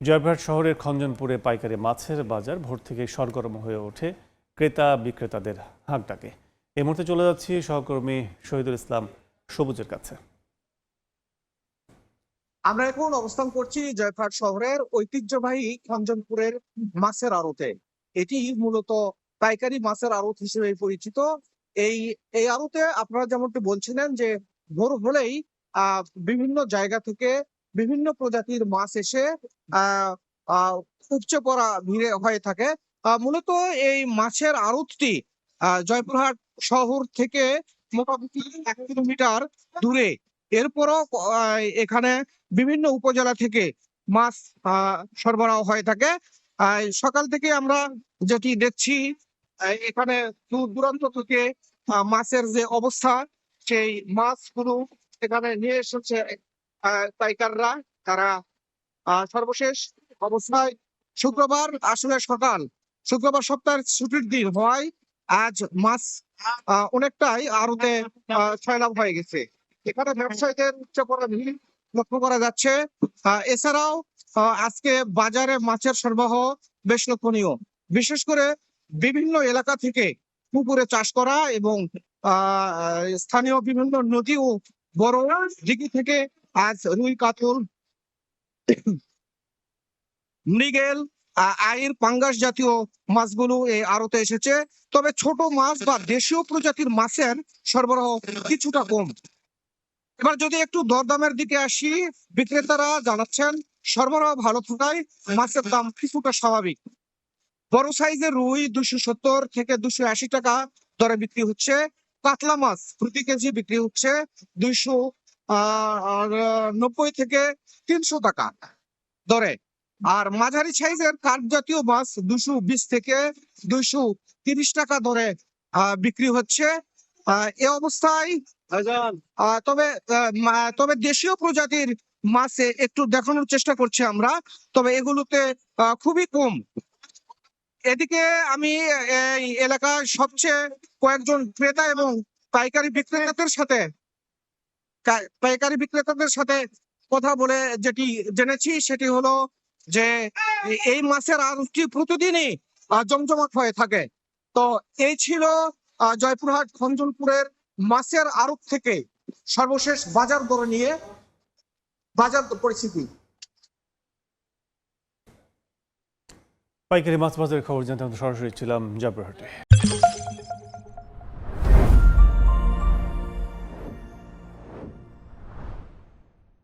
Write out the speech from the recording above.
জয়পুরহাট শহরের খঞ্জনপুরে পাইকারি মাছের বাজার ভোর থেকে সরগরম হয়ে ওঠে ক্রেতা বিক্রেতাদের হাঁকডাকে। এই মুহূর্তে চলে যাচ্ছি সহকর্মী শহীদুল ইসলাম সবুজের কাছে। আমরা এখন অবস্থান করছি জয়পুরহাট শহরের ঐতিহ্যবাহী খঞ্জনপুরের মাছের আড়তে। এটি মূলত পাইকারি মাছের আড়ত হিসেবে পরিচিত। এই এই আড়তে আপনারা যেমনটি বলছিলেন যে ভোর হলেই বিভিন্ন জায়গা থেকে বিভিন্ন প্রজাতির মাছ এসে আহ আহ উপচে পড়া ভিড়ে হয়ে থাকে। মূলত এই মাছের আড়তটি জয়পুরহাট শহর থেকে মোটামুটি 1 কিলোমিটার দূরে। এরপরও এখানে বিভিন্ন উপজেলা থেকে মাছ সরবরাহ হয়ে থাকে। সকাল থেকে আমরা যেটি দেখছি এখানে দূর দূরান্ত থেকে মাছের যে অবস্থা, সেই মাছগুলো এখানে নিয়ে এসেছে পাইকাররা। তারা সর্বশেষ অবস্থায় শুক্রবার আসলে শুক্রবার সপ্তাহের ছুটির দিন হওয়ায় আজ মাছ অনেকটাই আড়তে সয়লাভ হয়ে গেছে। এখানে ব্যবসায়ীদের উচ্চ করা ভিড় লক্ষ্য করা যাচ্ছে। এছাড়াও আজকে বাজারে মাছের সরবরাহ বেশ লক্ষণীয়। বিশেষ করে বিভিন্ন এলাকা থেকে পুকুরে চাষ করা এবং স্থানীয় বিভিন্ন নদী ও বড় দিঘি থেকে আজ রুই, কাতল, মৃগেল, আইর, পাঙ্গাস জাতীয় মাছগুলো এই আড়তে এসেছে। তবে ছোট মাছ বা দেশীয় প্রজাতির মাছের সরবরাহ কিছুটা কম। এবার যদি একটু দরদামের দিকে আসি, বিক্রেতারা জানাচ্ছেন সরবরাহ ভালো থাকায় মাছের দাম কিছুটা স্বাভাবিক। বড় সাইজের রুই 270 থেকে 280 টাকা দরে বিক্রি হচ্ছে। কাতলা মাছ প্রতি কেজি বিক্রি হচ্ছে 290 থেকে 300 টাকা দরে। আর মাঝারি সাইজের কাঠ জাতীয় মাছ 220 থেকে 230 টাকা দরে বিক্রি হচ্ছে। এ অবস্থায় তবে তবে দেশীয় প্রজাতির মাছে একটু দেখানোর চেষ্টা করছি আমরা, তবে এগুলোতে খুবই কম। এদিকে আমি এই এলাকার সবচেয়ে কয়েকজন ক্রেতা এবং পাইকারি বিক্রেতাদের সাথে কথা বলে যেটি জেনেছি সেটি হলো যে এই মাছের আড়তটি প্রতিদিনই জমজমাট হয়ে থাকে। তো এই ছিল জয়পুরহাট খঞ্জনপুরের মাছের আড়ত থেকে সর্বশেষ বাজার দর নিয়ে বাজার পরিস্থিতি। পাইকারি মাছ বাজারের খবর জানতে আমরা সরাসরি ছিলাম জয়পুরহাটে।